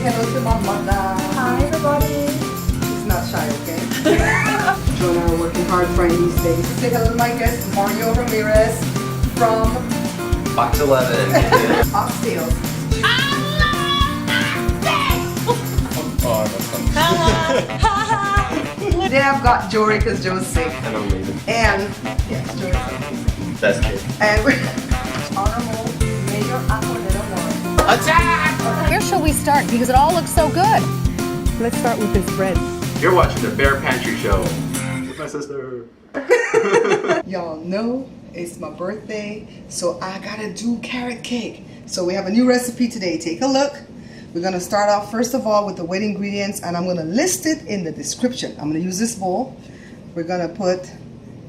hello to my mother. Hi, everybody. She's not shy, okay? Joe and I are working hard trying these days. Say hello to my guest, Mario Ramirez from Box 11. Oxtails. Today I've got Jory because Joe's sick. And I'm leaving. And, yes, Jory's sick. Best kid. And we're Honorable Mayor Aquanetta Warren. Attack! Where shall we start? Because it all looks so good. Let's start with this bread. You're watching the Bear Pantry Show with my sister. Y'all know it's my birthday, so I gotta do carrot cake. So we have a new recipe today. Take a look. We're gonna start off first of all with the wet ingredients, and I'm gonna list it in the description. I'm gonna use this bowl. We're gonna put,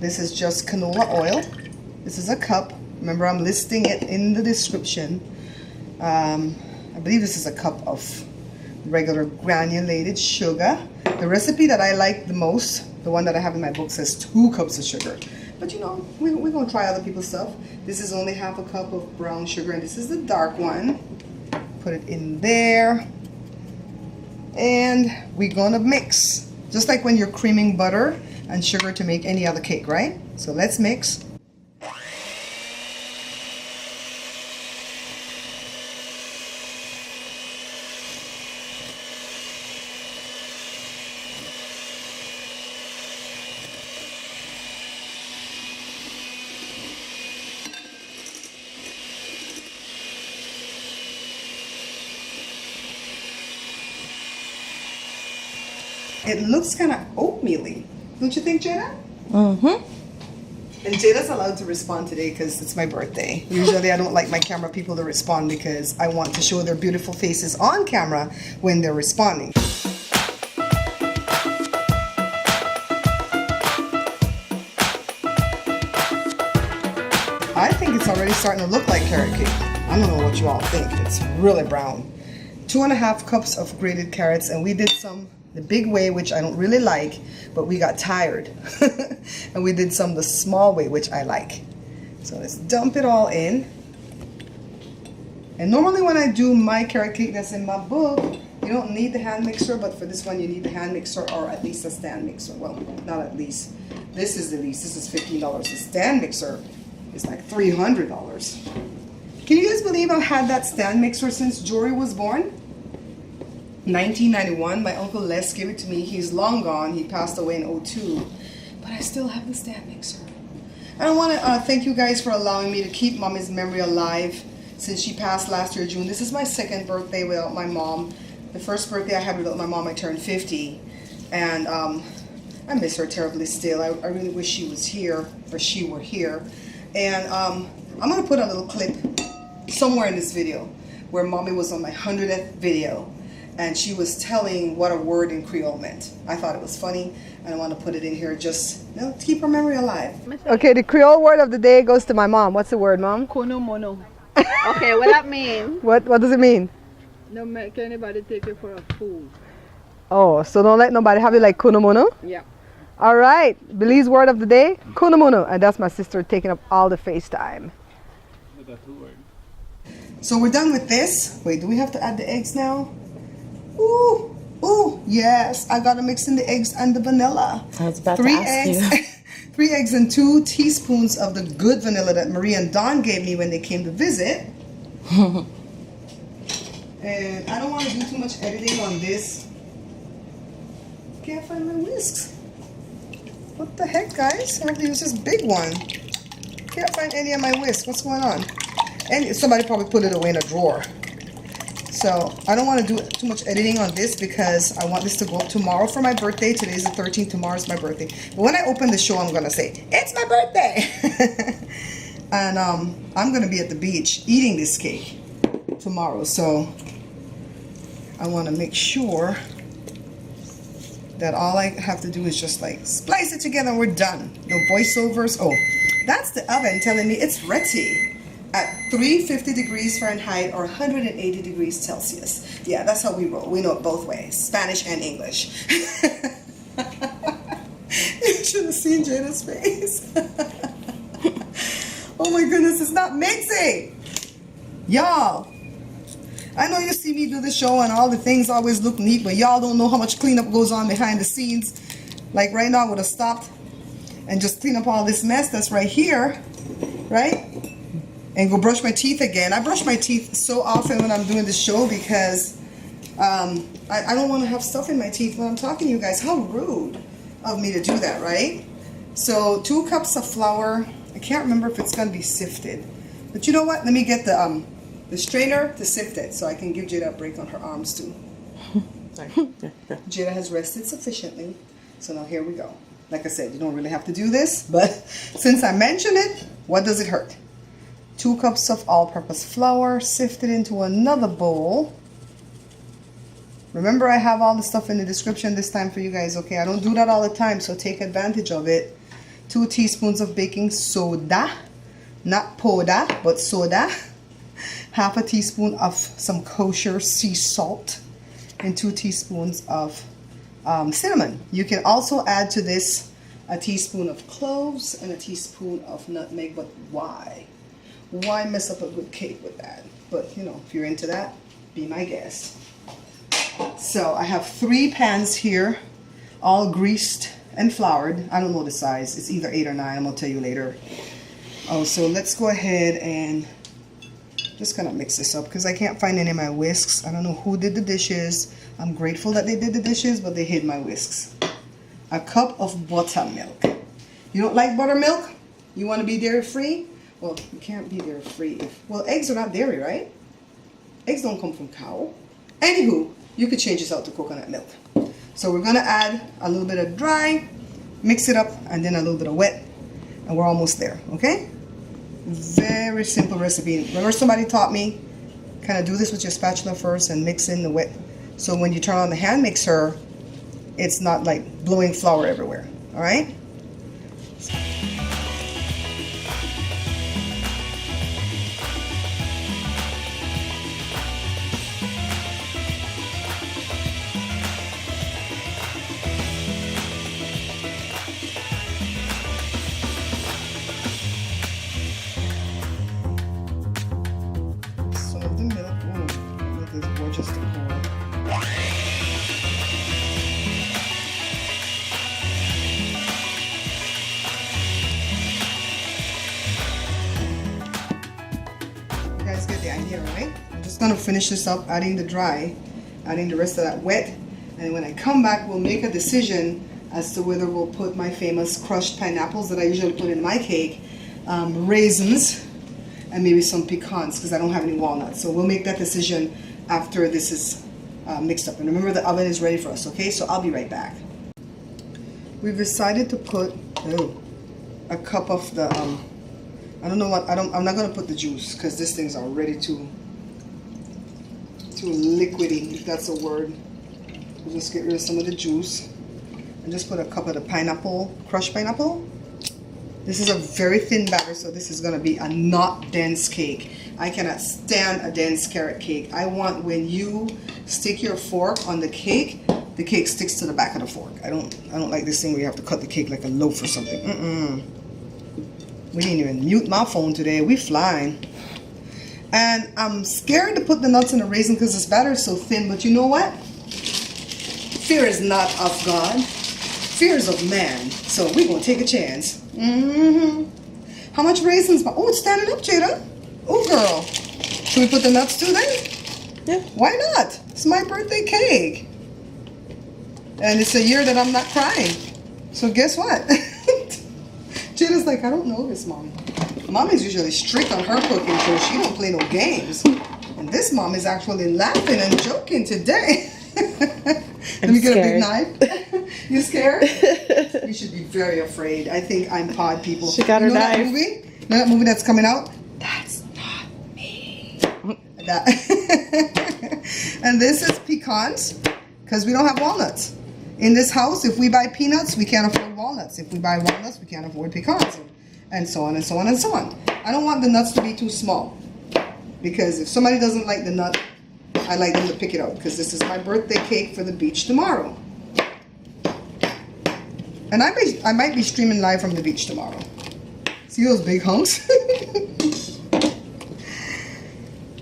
this is just canola oil. This is a cup. Remember, I'm listing it in the description. I believe this is a cup of regular granulated sugar. The recipe that I like the most, the one that I have in my book, says 2 cups of sugar. But you know, we're gonna try other people's stuff. This is only half a cup of brown sugar, and this is the dark one. Put it in there. And we're gonna mix. Just like when you're creaming butter and sugar to make any other cake, right? So let's mix. It looks kind of oatmeal-y. Don't you think, Jada? Mm-hmm. And Jada's allowed to respond today because it's my birthday. Usually I don't like my camera people to respond because I want to show their beautiful faces on camera when they're responding. I think it's already starting to look like carrot cake. I don't know what you all think. It's really brown. 2.5 cups of grated carrots, and we did some the big way, which I don't really like, but we got tired. And we did some the small way, which I like. So let's dump it all in. And normally when I do my carrot cake that's in my book, you don't need the hand mixer, but for this one you need the hand mixer or at least a stand mixer. Well, not at least. This is the least. This is $15. The stand mixer is like $300. Can you guys believe I've had that stand mixer since Jory was born? 1991, my Uncle Les gave it to me. He's long gone. He passed away in 2002. But I still have the stand mixer. I want to thank you guys for allowing me to keep Mommy's memory alive since she passed last year, June. This is my second birthday without my mom. The first birthday I had without my mom, I turned 50. And I miss her terribly still. I really wish she was here, or she were here. And I'm going to put a little clip somewhere in this video where Mommy was on my 100th video. And she was telling what a word in Creole meant. I thought it was funny, and I want to put it in here just, you know, to keep her memory alive. Okay, the Creole word of the day goes to my mom. What's the word, Mom? Kono mono. Okay, what that mean? What does it mean? No make anybody take you for a fool. Oh, so don't let nobody have you like kunomono? Yeah. All right, Billy's word of the day, kunomono. And that's my sister taking up all the FaceTime. So we're done with this. Wait, do we have to add the eggs now? Ooh, ooh, yes. I gotta mix in the eggs and the vanilla. I was about 3 to ask eggs, you. 3 eggs and 2 teaspoons of the good vanilla that Marie and Don gave me when they came to visit. And I don't want to do too much editing on this. Can't find my whisks. What the heck, guys? I have to use this big one. Can't find any of my whisks. What's going on? And somebody probably put it away in a drawer. So I don't want to do too much editing on this because I want this to go up tomorrow for my birthday. Today's the 13th, tomorrow's my birthday. But when I open the show, I'm going to say, it's my birthday. And I'm going to be at the beach eating this cake tomorrow. So I want to make sure that all I have to do is just like splice it together and we're done. No voiceovers. Oh, that's the oven telling me it's ready. At 350 degrees Fahrenheit or 180 degrees Celsius. Yeah, that's how we roll. We know it both ways, Spanish and English. You should have seen Jada's face. Oh my goodness, it's not mixing. Y'all, I know you see me do the show and all the things always look neat, but y'all don't know how much cleanup goes on behind the scenes. Like right now I would have stopped and just clean up all this mess that's right here, right? And go brush my teeth again. I brush my teeth so often when I'm doing the show because I don't want to have stuff in my teeth when I'm talking to you guys. How rude of me to do that, right? So 2 cups of flour. I can't remember if it's going to be sifted. But you know what? Let me get the strainer to sift it so I can give Jada a break on her arms too. Jada has rested sufficiently. So now here we go. Like I said, you don't really have to do this, but since I mentioned it, what does it hurt? 2 cups of all-purpose flour sifted into another bowl. Remember, I have all the stuff in the description this time for you guys, okay? I don't do that all the time, so take advantage of it. 2 teaspoons of baking soda, not powder, but soda. Half a teaspoon of some kosher sea salt, and 2 teaspoons of cinnamon. You can also add to this a teaspoon of cloves and a teaspoon of nutmeg, but why? Why mess up a good cake with that? But you know, if you're into that, be my guest. So I have 3 pans here, all greased and floured. I don't know the size. It's either 8 or 9. I'm gonna tell you later. Oh, so let's go ahead and just gonna mix this up because I can't find any of my whisks. I don't know who did the dishes. I'm grateful that they did the dishes, but they hid my whisks. A cup of buttermilk. You don't like buttermilk? You want to be dairy free? Well, you can't be dairy free. Well, eggs are not dairy, right? Eggs don't come from cow. Anywho, you could change this out to coconut milk. So we're gonna add a little bit of dry, mix it up, and then a little bit of wet, and we're almost there, okay? Very simple recipe. Remember somebody taught me, kind of do this with your spatula first and mix in the wet. So when you turn on the hand mixer, it's not like blowing flour everywhere, all right? Some of the milk, ooh, look at this gorgeous decor. Idea, right? I'm just gonna finish this up, adding the dry, adding the rest of that wet, and when I come back, we'll make a decision as to whether we'll put my famous crushed pineapples that I usually put in my cake, raisins, and maybe some pecans because I don't have any walnuts. So we'll make that decision after this is mixed up. And remember, the oven is ready for us. Okay, so I'll be right back. We've decided to put a cup of the I don't know what, I'm not going to put the juice because this thing's already too liquidy, if that's a word. We'll just get rid of some of the juice and just put a cup of the pineapple, crushed pineapple. This is a very thin batter, so this is going to be a not dense cake. I cannot stand a dense carrot cake. I want when you stick your fork on the cake sticks to the back of the fork. I don't like this thing where you have to cut the cake like a loaf or something. We didn't even mute my phone today. We flying. And I'm scared to put the nuts in the raisin because this batter is so thin. But you know what? Fear is not of God. Fear is of man. So we're going to take a chance. How much raisins? Oh, it's standing up, Jada. Oh, girl. Should we put the nuts too then? Yeah. Why not? It's my birthday cake. And it's a year that I'm not crying. So guess what? Jada's like, I don't know this, Mom. Mom is usually strict on her cooking, so she don't play no games. And this mom is actually laughing and joking today. Let me get a big knife. You scared? You should be very afraid. I think I'm pod people. She got her knife. That movie? You know that movie that's coming out? That's not me. And this is pecans, because we don't have walnuts. In this house, if we buy peanuts, we can't afford walnuts. If we buy walnuts, we can't afford pecans, and so on and so on and so on. I don't want the nuts to be too small, because if somebody doesn't like the nut, I like them to pick it out, because this is my birthday cake for the beach tomorrow. And I might be streaming live from the beach tomorrow. See those big hunks?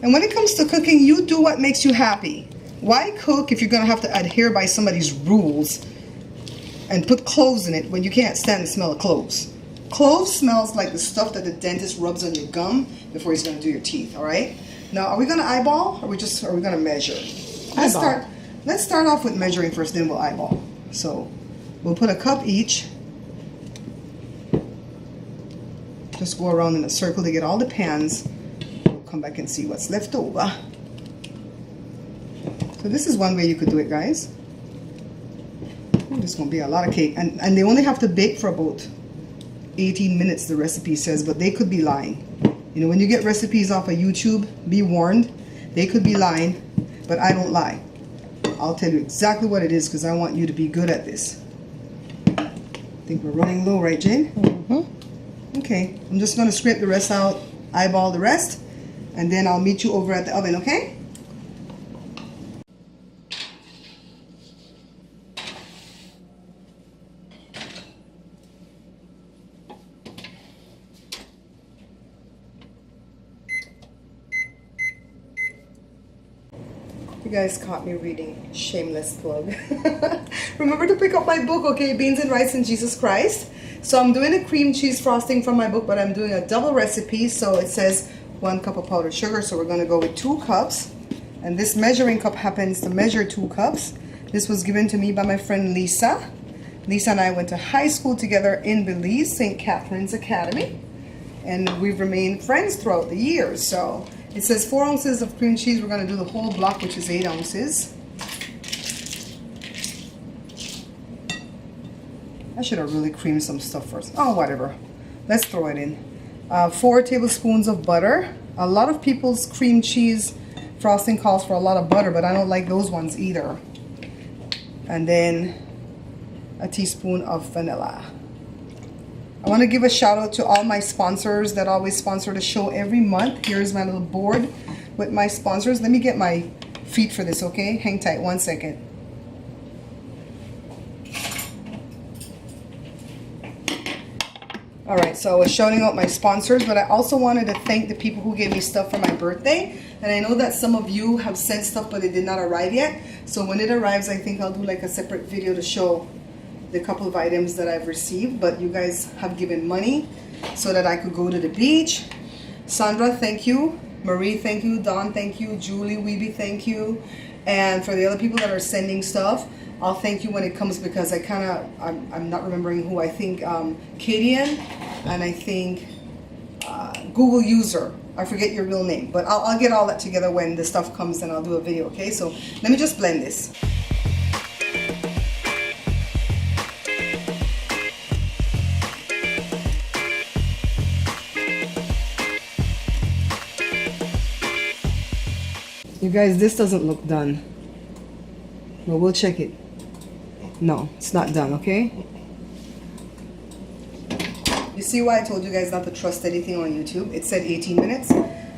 And when it comes to cooking, you do what makes you happy. Why cook if you're gonna have to adhere by somebody's rules and put cloves in it when you can't stand the smell of cloves? Cloves smells like the stuff that the dentist rubs on your gum before he's gonna do your teeth, all right? Now, are we gonna eyeball or are we gonna measure? Let's start off with measuring first, then we'll eyeball. So we'll put a cup each. Just go around in a circle to get all the pans. We'll come back and see what's left over. So this is one way you could do it, guys. There's gonna be a lot of cake. And they only have to bake for about 18 minutes, the recipe says, but they could be lying. You know, when you get recipes off of YouTube, be warned, they could be lying, but I don't lie. I'll tell you exactly what it is because I want you to be good at this. I think we're running low, right, Jane? Mm-hmm. Okay, I'm just gonna scrape the rest out, eyeball the rest, and then I'll meet you over at the oven, okay? You guys caught me reading. Shameless plug. Remember to pick up my book, okay? Beans and Rice in Jesus Christ. So I'm doing a cream cheese frosting from my book, but I'm doing a double recipe. So it says 1 cup of powdered sugar. So we're going to go with 2 cups. And this measuring cup happens to measure 2 cups. This was given to me by my friend Lisa. Lisa and I went to high school together in Belize, St. Catherine's Academy. And we've remained friends throughout the years. So it says 4 ounces of cream cheese. We're going to do the whole block, which is 8 ounces. I should have really creamed some stuff first. Oh, whatever. Let's throw it in. 4 tablespoons of butter. A lot of people's cream cheese frosting calls for a lot of butter, but I don't like those ones either. And then a teaspoon of vanilla. I want to give a shout out to all my sponsors that always sponsor the show every month. Here's my little board with my sponsors. Let me get my feet for this, okay? Hang tight 1 second. All right, so I was shouting out my sponsors, but I also wanted to thank the people who gave me stuff for my birthday. And I know that some of you have sent stuff, but it did not arrive yet. So when it arrives, I think I'll do like a separate video to show the couple of items that I've received. But you guys have given money so that I could go to the beach. Sandra, thank you. Marie, thank you. Dawn, thank you. Julie, Weeby, thank you. And for the other people that are sending stuff, I'll thank you when it comes, because I'm not remembering who. I think Kadian, and I think Google user. I forget your real name, but I'll get all that together when the stuff comes and I'll do a video, okay? So let me just blend this. You guys, this doesn't look done. Well, we'll check it. No, it's not done, okay? You see why I told you guys not to trust anything on YouTube? It said 18 minutes.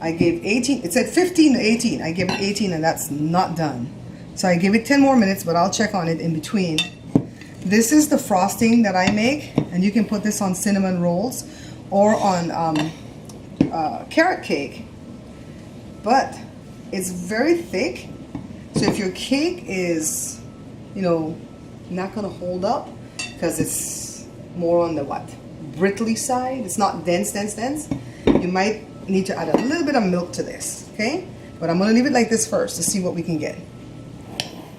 I gave 18. It said 15 to 18. I gave it 18, and that's not done. So I gave it 10 more minutes, but I'll check on it in between. This is the frosting that I make, and you can put this on cinnamon rolls or on carrot cake. But it's very thick, so if your cake is, you know, not gonna hold up because it's more on the brittly side, it's not dense, you might need to add a little bit of milk to this, okay? But I'm gonna leave it like this first to see what we can get.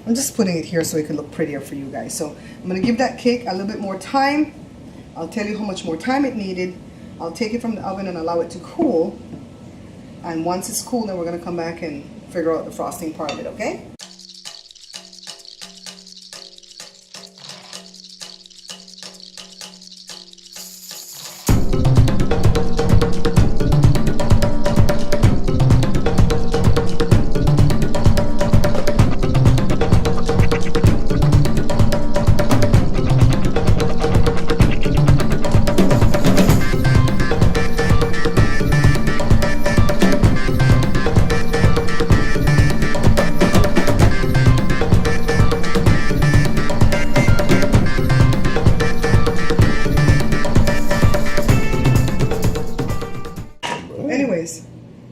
I'm just putting it here so it can look prettier for you guys. So I'm gonna give that cake a little bit more time. I'll tell you how much more time it needed. I'll take it from the oven and allow it to cool. And once it's cool, then we're gonna come back and figure out the frosting part of it, okay?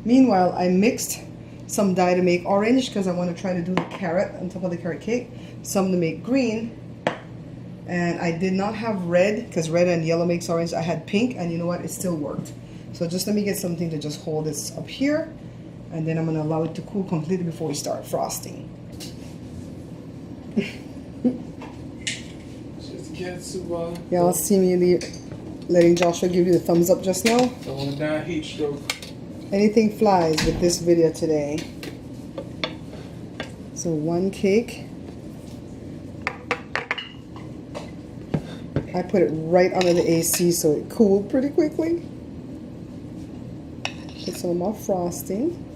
Meanwhile, I mixed some dye to make orange because I want to try to do the carrot on top of the carrot cake. Some to make green. And I did not have red because red and yellow makes orange. I had pink, and you know what? It still worked. So just let me get something to just hold this up here. And then I'm going to allow it to cool completely before we start frosting. Y'all see me letting Joshua give you the thumbs up just now? Don't want to die heat stroke. Anything flies with this video today. So one cake. I put it right under the AC so it cooled pretty quickly. Put some more frosting.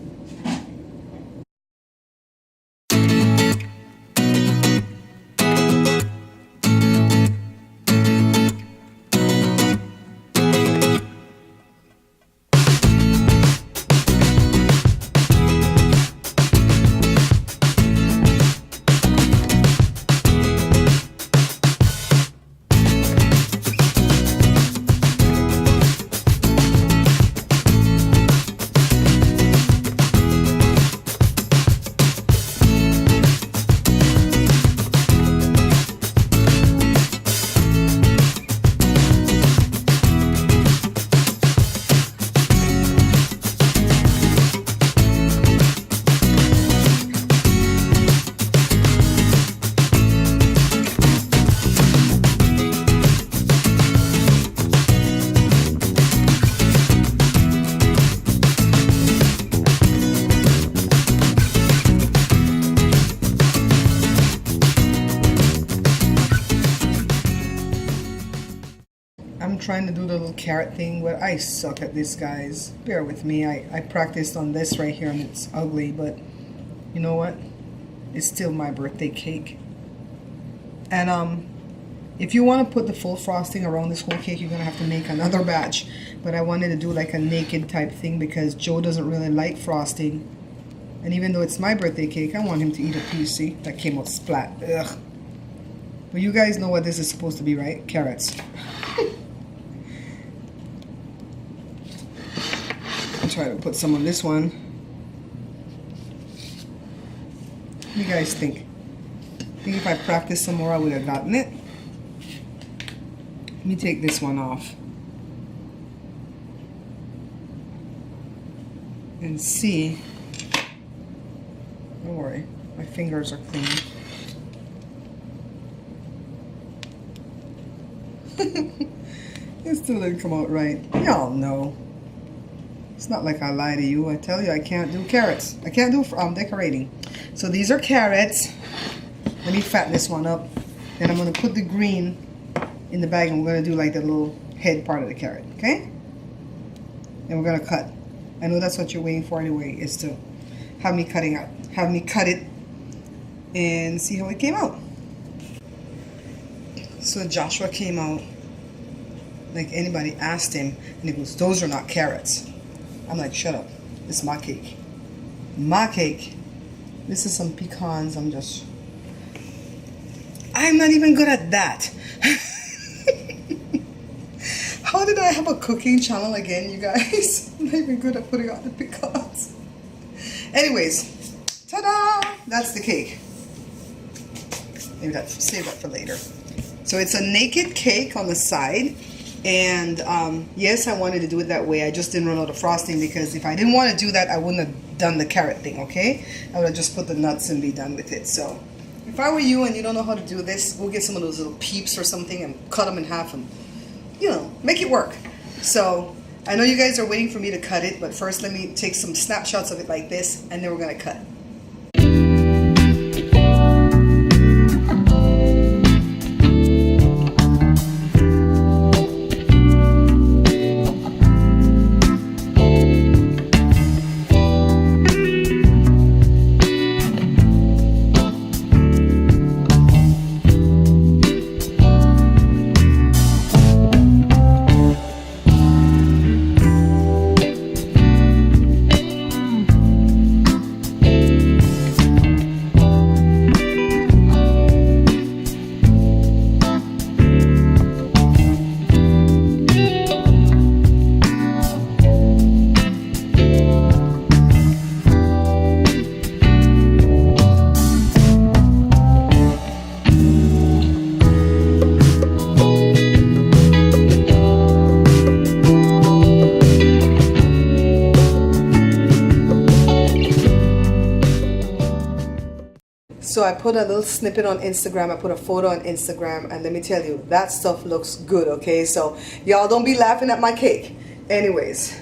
I'm trying to do the little carrot thing, but I suck at this, guys. Bear with me. I practiced on this right here and it's ugly, but you know what? It's still my birthday cake. And if you want to put the full frosting around this whole cake, you're going to have to make another batch. But I wanted to do like a naked type thing because Joe doesn't really like frosting. And even though it's my birthday cake, I want him to eat a piece. See? That came out splat. Ugh. But you guys know what this is supposed to be, right? Carrots. I'll try to put some on this one. What do you guys think? I think if I practiced some more, I would have gotten it. Let me take this one off. And see. Don't worry, my fingers are clean. It still didn't come out right. Y'all know. It's not like I lie to you. I tell you I can't do carrots. I can't do decorating. So these are carrots. Let me fatten this one up. Then I'm going to put the green in the bag and we're going to do like the little head part of the carrot. Okay? And we're going to cut. I know that's what you're waiting for anyway, is to have me cut it and see how it came out. So Joshua came out like anybody asked him and he goes, those are not carrots. I'm like, shut up. It's my cake. My cake. This is some pecans. I'm not even good at that. How did I have a cooking channel again, you guys? I'm not even good at putting out the pecans. Anyways, ta-da! That's the cake. Maybe save that for later. So it's a naked cake on the side. And yes, I wanted to do it that way. I just didn't run out of frosting because if I didn't want to do that, I wouldn't have done the carrot thing, okay? I would have just put the nuts and be done with it. So if I were you and you don't know how to do this, go get some of those little peeps or something and cut them in half and, you know, make it work. So I know you guys are waiting for me to cut it, but first let me take some snapshots of it like this and then we're going to cut. So I put a little snippet on Instagram. I put a photo on Instagram, and let me tell you, that stuff looks good, okay? So y'all don't be laughing at my cake. Anyways,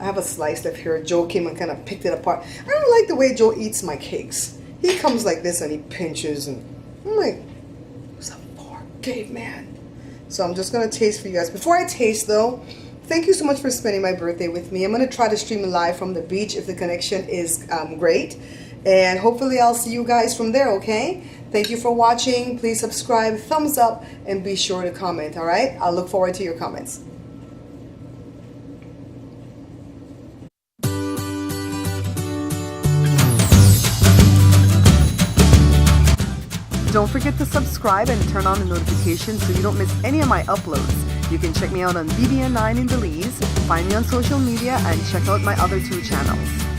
I have a slice left here. Joe came and kind of picked it apart. I don't like the way Joe eats my cakes. He comes like this and he pinches, and I'm like, who's a poor caveman? So I'm just gonna taste for you guys. Before I taste though, thank you so much for spending my birthday with me. I'm gonna try to stream live from the beach if the connection is great. And hopefully I'll see you guys from there, okay? Thank you for watching. Please subscribe, thumbs up, and be sure to comment, all right? I'll look forward to your comments. Don't forget to subscribe and turn on the notifications so you don't miss any of my uploads. You can check me out on BBN9 in Belize, find me on social media, and check out my other 2 channels.